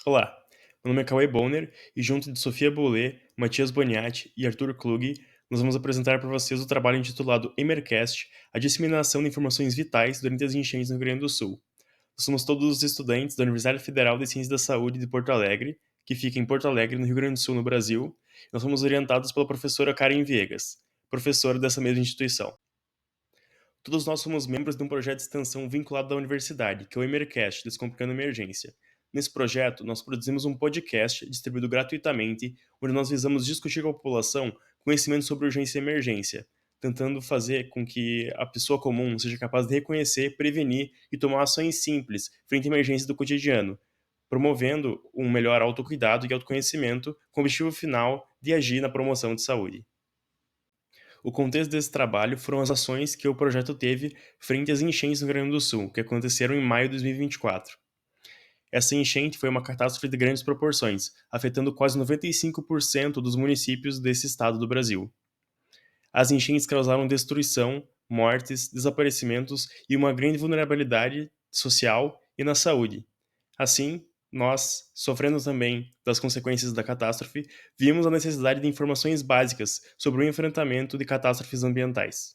Olá, meu nome é Cauê Bonner e junto de Sofia Boulay, Matias Boniati e Arthur Klug, nós vamos apresentar para vocês o trabalho intitulado Emercast, a disseminação de informações vitais durante as enchentes no Rio Grande do Sul. Nós somos todos os estudantes da Universidade Federal de Ciências da Saúde de Porto Alegre, que fica em Porto Alegre, no Rio Grande do Sul, no Brasil. Nós fomos orientados pela professora Karen Viegas, professora dessa mesma instituição. Todos nós somos membros de um projeto de extensão vinculado à universidade, que é o Emercast, Descomplicando Emergência. Nesse projeto, nós produzimos um podcast distribuído gratuitamente, onde nós visamos discutir com a população conhecimento sobre urgência e emergência, tentando fazer com que a pessoa comum seja capaz de reconhecer, prevenir e tomar ações simples frente a emergências do cotidiano, promovendo um melhor autocuidado e autoconhecimento, com o objetivo final de agir na promoção de saúde. O contexto desse trabalho foram as ações que o projeto teve frente às enchentes no Rio Grande do Sul, que aconteceram em maio de 2024. Essa enchente foi uma catástrofe de grandes proporções, afetando quase 95% dos municípios desse estado do Brasil. As enchentes causaram destruição, mortes, desaparecimentos e uma grande vulnerabilidade social e na saúde. Assim, nós, sofrendo também das consequências da catástrofe, vimos a necessidade de informações básicas sobre o enfrentamento de catástrofes ambientais.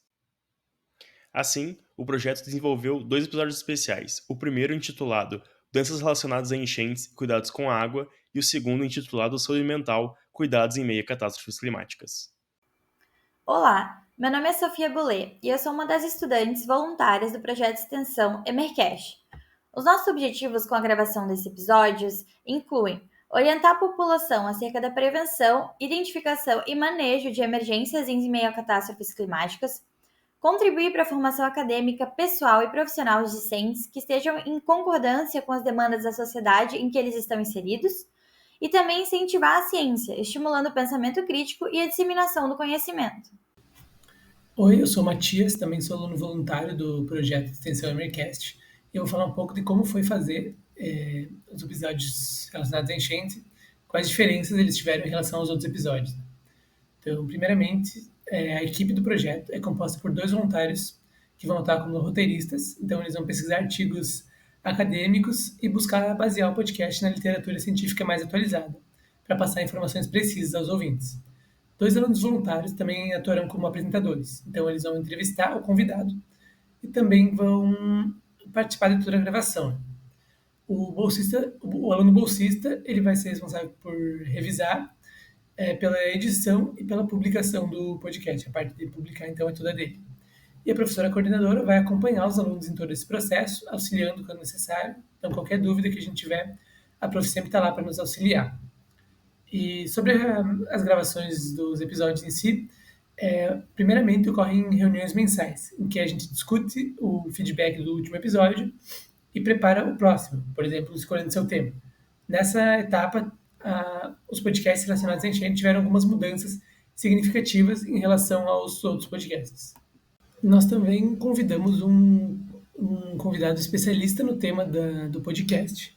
Assim, o projeto desenvolveu 2 episódios especiais, o primeiro intitulado Doenças relacionadas a enchentes e cuidados com a água, e o segundo intitulado Saúde mental, cuidados em meio a catástrofes climáticas. Olá, meu nome é Sofia Boulay e eu sou uma das estudantes voluntárias do projeto de extensão Emercast. Os nossos objetivos com a gravação desses episódios incluem orientar a população acerca da prevenção, identificação e manejo de emergências em meio a catástrofes climáticas, contribuir para a formação acadêmica, pessoal e profissional dos discentes que estejam em concordância com as demandas da sociedade em que eles estão inseridos, e também incentivar a ciência, estimulando o pensamento crítico e a disseminação do conhecimento. Oi, eu sou o Matias, também sou aluno voluntário do projeto de extensão Emercast, e eu vou falar um pouco de como foi fazer os episódios relacionados à enchente, quais diferenças eles tiveram em relação aos outros episódios. Então, primeiramente, a equipe do projeto é composta por 2 voluntários que vão atuar como roteiristas, então eles vão pesquisar artigos acadêmicos e buscar basear o podcast na literatura científica mais atualizada, para passar informações precisas aos ouvintes. 2 alunos voluntários também atuarão como apresentadores, então eles vão entrevistar o convidado e também vão participar de toda a gravação. O aluno bolsista, ele vai ser responsável por revisar pela edição e pela publicação do podcast. A parte de publicar, então, é toda dele. E a professora coordenadora vai acompanhar os alunos em todo esse processo, auxiliando quando necessário. Então, qualquer dúvida que a gente tiver, a prof sempre está lá para nos auxiliar. E sobre as gravações dos episódios em si, primeiramente ocorrem reuniões mensais, em que a gente discute o feedback do último episódio e prepara o próximo, por exemplo, escolhendo seu tema. Nessa etapa, os podcasts relacionados à enchente tiveram algumas mudanças significativas em relação aos outros podcasts. Nós também convidamos um convidado especialista no tema do podcast,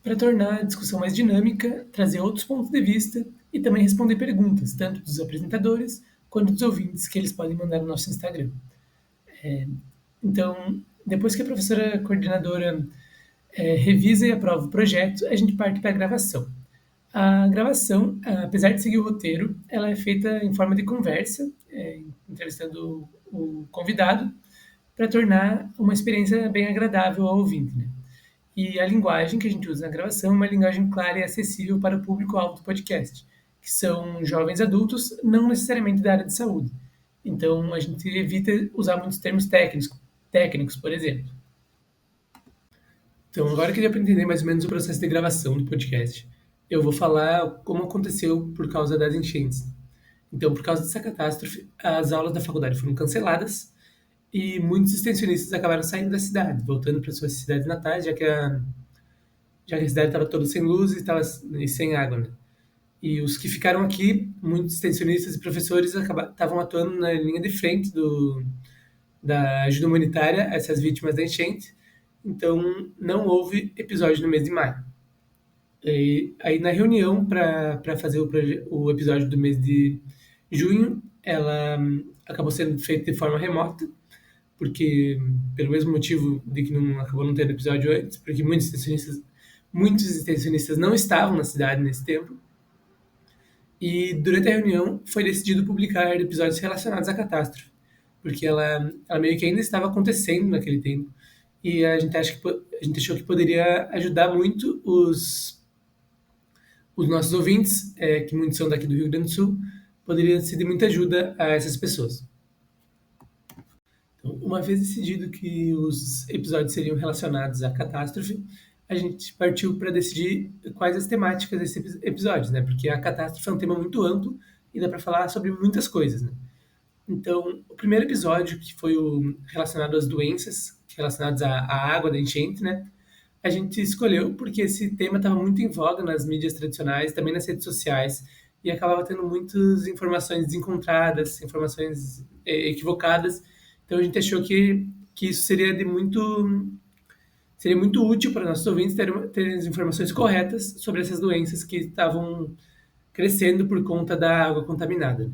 para tornar a discussão mais dinâmica, trazer outros pontos de vista e também responder perguntas, tanto dos apresentadores quanto dos ouvintes, que eles podem mandar no nosso Instagram. Então, depois que a professora coordenadora revisa e aprova o projeto, a gente parte para a gravação. A gravação, apesar de seguir o roteiro, ela é feita em forma de conversa, entrevistando o convidado, para tornar uma experiência bem agradável ao ouvinte, né? E a linguagem que a gente usa na gravação é uma linguagem clara e acessível para o público-alvo do podcast, que são jovens adultos, não necessariamente da área de saúde. Então, a gente evita usar muitos termos técnicos, por exemplo. Então, agora que deu para entender mais ou menos o processo de gravação do podcast, eu vou falar como aconteceu por causa das enchentes. Então, por causa dessa catástrofe, as aulas da faculdade foram canceladas e muitos extensionistas acabaram saindo da cidade, voltando para suas cidades natais, já que a cidade estava toda sem luz e sem água, né? E os que ficaram aqui, muitos extensionistas e professores estavam atuando na linha de frente da ajuda humanitária a essas vítimas da enchente, então não houve episódio no mês de maio. E aí na reunião para fazer o episódio do mês de junho, ela acabou sendo feita de forma remota, porque pelo mesmo motivo de que não acabou não tendo episódio antes, porque muitos extensionistas muitos extensionistas não estavam na cidade nesse tempo, e durante a reunião foi decidido publicar episódios relacionados à catástrofe, porque ela meio que ainda estava acontecendo naquele tempo, e a gente achou que poderia ajudar muito os nossos ouvintes, que muitos são daqui do Rio Grande do Sul, poderia ser de muita ajuda a essas pessoas. Então, uma vez decidido que os episódios seriam relacionados à catástrofe, a gente partiu para decidir quais as temáticas desses episódios, né? Porque a catástrofe é um tema muito amplo e dá para falar sobre muitas coisas, né? Então, o primeiro episódio, que foi o relacionado às doenças relacionadas à água da enchente, né? A gente escolheu porque esse tema estava muito em voga nas mídias tradicionais, também nas redes sociais, e acabava tendo muitas informações desencontradas, informações equivocadas. Então a gente achou que isso seria muito útil para nossos ouvintes ter as informações corretas sobre essas doenças que estavam crescendo por conta da água contaminada.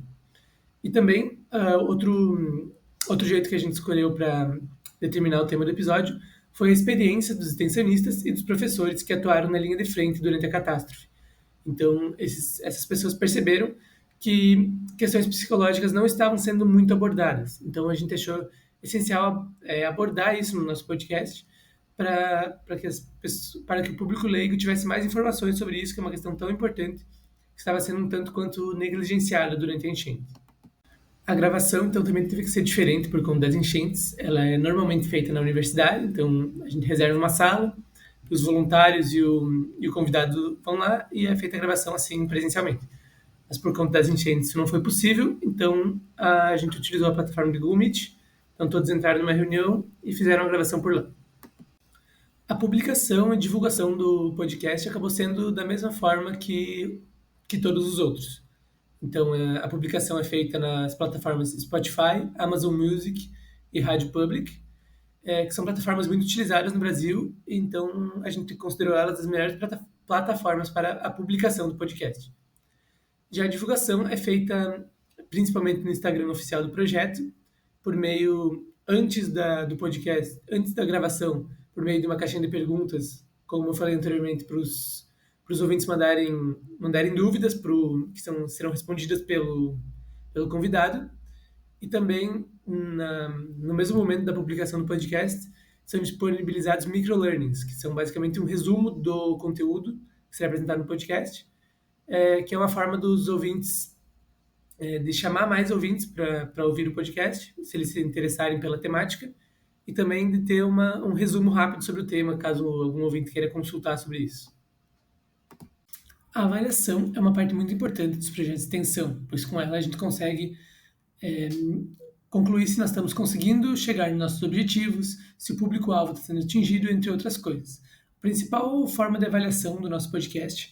E também, outro jeito que a gente escolheu para determinar o tema do episódio foi a experiência dos extensionistas e dos professores que atuaram na linha de frente durante a catástrofe. Então, essas pessoas perceberam que questões psicológicas não estavam sendo muito abordadas. Então, a gente achou essencial abordar isso no nosso podcast para que o público leigo tivesse mais informações sobre isso, que é uma questão tão importante, que estava sendo um tanto quanto negligenciada durante a enchente. A gravação, então, também teve que ser diferente por conta das enchentes. Ela é normalmente feita na universidade, então a gente reserva uma sala, os voluntários e o convidado vão lá e é feita a gravação assim presencialmente. Mas por conta das enchentes isso não foi possível, então a gente utilizou a plataforma de Google Meet. Então todos entraram numa reunião e fizeram a gravação por lá. A publicação e divulgação do podcast acabou sendo da mesma forma que todos os outros. Então, a publicação é feita nas plataformas Spotify, Amazon Music e Rádio Public, que são plataformas muito utilizadas no Brasil, então a gente considerou elas as melhores plataformas para a publicação do podcast. Já a divulgação é feita principalmente no Instagram oficial do projeto, por meio, do podcast, antes da gravação, por meio de uma caixinha de perguntas, como eu falei anteriormente, para os ouvintes mandarem dúvidas serão respondidas pelo convidado. E também, no mesmo momento da publicação do podcast, são disponibilizados microlearnings, que são basicamente um resumo do conteúdo que será apresentado no podcast, que é uma forma dos ouvintes, de chamar mais ouvintes para ouvir o podcast, se eles se interessarem pela temática, e também de ter um resumo rápido sobre o tema, caso algum ouvinte queira consultar sobre isso. A avaliação é uma parte muito importante dos projetos de extensão, pois com ela a gente consegue concluir se nós estamos conseguindo chegar nos nossos objetivos, se o público-alvo está sendo atingido, entre outras coisas. A principal forma de avaliação do nosso podcast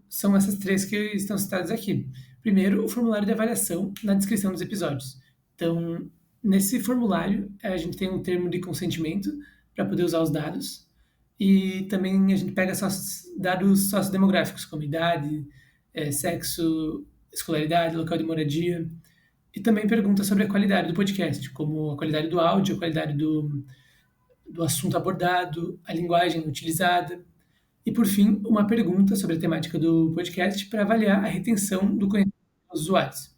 são essas três que estão citadas aqui. Primeiro, o formulário de avaliação na descrição dos episódios. Então, nesse formulário, a gente tem um termo de consentimento para poder usar os dados, e também a gente pega dados sociodemográficos, como idade, sexo, escolaridade, local de moradia, e também perguntas sobre a qualidade do podcast, como a qualidade do áudio, a qualidade do assunto abordado, a linguagem utilizada. E, por fim, uma pergunta sobre a temática do podcast para avaliar a retenção do conhecimento dos usuários.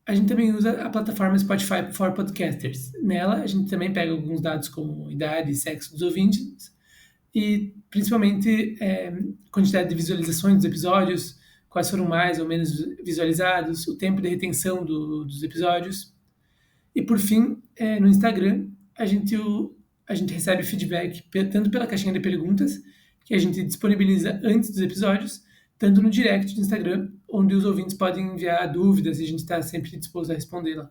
A gente também usa a plataforma Spotify for Podcasters. Nela, a gente também pega alguns dados como idade e sexo dos ouvintes e, principalmente, quantidade de visualizações dos episódios, quais foram mais ou menos visualizados, o tempo de retenção dos episódios. E, por fim, no Instagram, a gente recebe feedback tanto pela caixinha de perguntas, que a gente disponibiliza antes dos episódios, tanto no direct do Instagram, onde os ouvintes podem enviar dúvidas e a gente está sempre disposto a responder lá.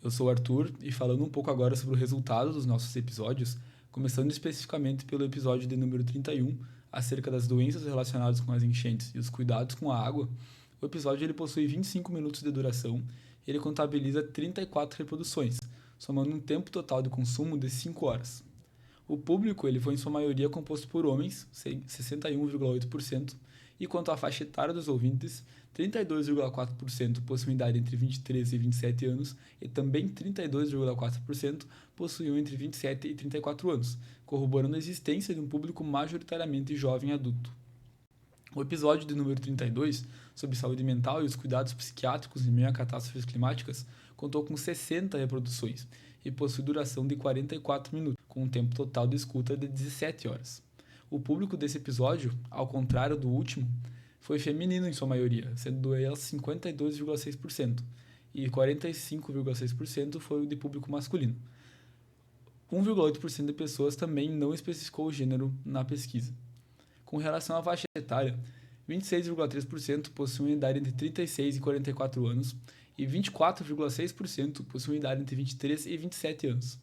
Eu sou o Arthur e falando um pouco agora sobre o resultado dos nossos episódios, começando especificamente pelo episódio de número 31, acerca das doenças relacionadas com as enchentes e os cuidados com a água. O episódio ele possui 25 minutos de duração e ele contabiliza 34 reproduções, somando um tempo total de consumo de 5 horas. O público ele foi em sua maioria composto por homens, 61,8%, e quanto à faixa etária dos ouvintes, 32,4% possuem idade entre 23 e 27 anos e também 32,4% possuíam entre 27 e 34 anos, corroborando a existência de um público majoritariamente jovem adulto. O episódio de número 32, sobre saúde mental e os cuidados psiquiátricos em meio a catástrofes climáticas, contou com 60 reproduções e possui duração de 44 minutos, com um tempo total de escuta de 17 horas. O público desse episódio, ao contrário do último, foi feminino em sua maioria, sendo elas 52,6%, e 45,6% foi o de público masculino. 1,8% de pessoas também não especificou o gênero na pesquisa. Com relação à faixa etária, 26,3% possuem idade entre 36 e 44 anos e 24,6% possuem idade entre 23 e 27 anos.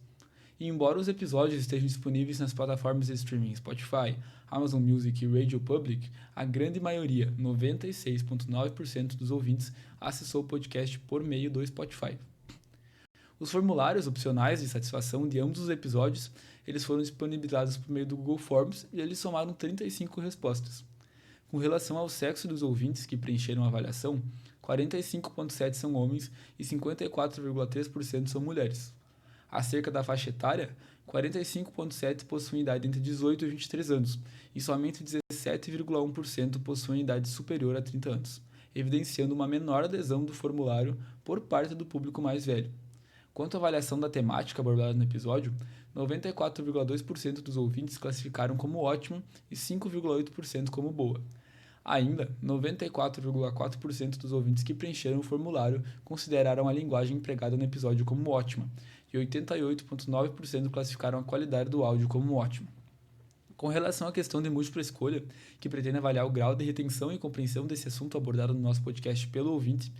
E embora os episódios estejam disponíveis nas plataformas de streaming Spotify, Amazon Music e Radio Public, a grande maioria, 96,9% dos ouvintes, acessou o podcast por meio do Spotify. Os formulários opcionais de satisfação de ambos os episódios, eles foram disponibilizados por meio do Google Forms e eles somaram 35 respostas. Com relação ao sexo dos ouvintes que preencheram a avaliação, 45,7% são homens e 54,3% são mulheres. Acerca da faixa etária, 45,7% possuem idade entre 18 e 23 anos e somente 17,1% possuem idade superior a 30 anos, evidenciando uma menor adesão do formulário por parte do público mais velho. Quanto à avaliação da temática abordada no episódio, 94,2% dos ouvintes classificaram como ótima e 5,8% como boa. Ainda, 94,4% dos ouvintes que preencheram o formulário consideraram a linguagem empregada no episódio como ótima, e 88,9% classificaram a qualidade do áudio como ótima. Com relação à questão de múltipla escolha, que pretende avaliar o grau de retenção e compreensão desse assunto abordado no nosso podcast pelo ouvinte,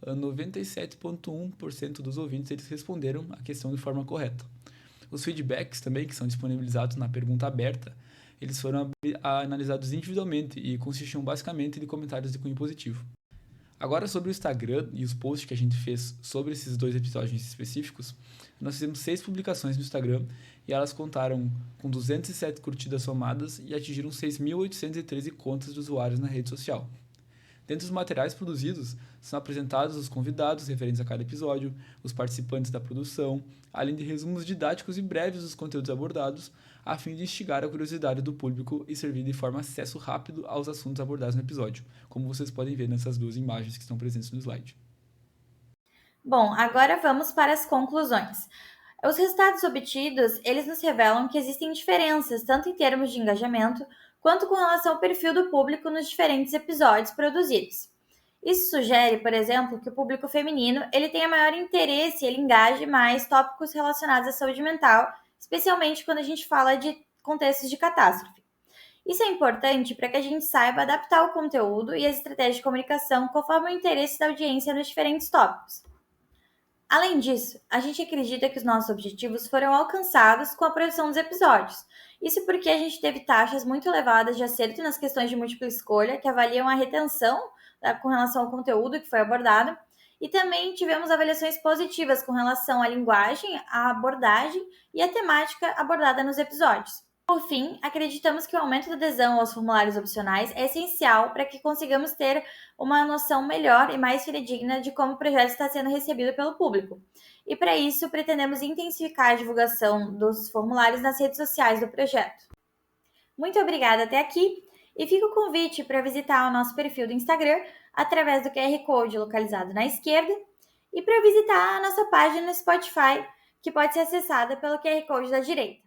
97,1% dos ouvintes eles responderam a questão de forma correta. Os feedbacks também, que são disponibilizados na pergunta aberta, eles foram analisados individualmente e consistiam basicamente de comentários de cunho positivo. Agora, sobre o Instagram e os posts que a gente fez sobre esses dois episódios específicos, nós fizemos 6 publicações no Instagram e elas contaram com 207 curtidas somadas e atingiram 6.813 contas de usuários na rede social. Dentro dos materiais produzidos, são apresentados os convidados referentes a cada episódio, os participantes da produção, além de resumos didáticos e breves dos conteúdos abordados, a fim de instigar a curiosidade do público e servir de forma acesso rápido aos assuntos abordados no episódio, como vocês podem ver nessas 2 imagens que estão presentes no slide. Bom, agora vamos para as conclusões. Os resultados obtidos, eles nos revelam que existem diferenças, tanto em termos de engajamento, quanto com relação ao perfil do público nos diferentes episódios produzidos. Isso sugere, por exemplo, que o público feminino ele tenha maior interesse e ele engaje mais tópicos relacionados à saúde mental, especialmente quando a gente fala de contextos de catástrofe. Isso é importante para que a gente saiba adaptar o conteúdo e as estratégias de comunicação conforme o interesse da audiência nos diferentes tópicos. Além disso, a gente acredita que os nossos objetivos foram alcançados com a produção dos episódios. Isso porque a gente teve taxas muito elevadas de acerto nas questões de múltipla escolha, que avaliam a retenção com relação ao conteúdo que foi abordado, e também tivemos avaliações positivas com relação à linguagem, à abordagem e à temática abordada nos episódios. Por fim, acreditamos que o aumento da adesão aos formulários opcionais é essencial para que consigamos ter uma noção melhor e mais fidedigna de como o projeto está sendo recebido pelo público. E para isso, pretendemos intensificar a divulgação dos formulários nas redes sociais do projeto. Muito obrigada até aqui e fica o convite para visitar o nosso perfil do Instagram através do QR Code localizado na esquerda e para visitar a nossa página no Spotify, que pode ser acessada pelo QR Code da direita.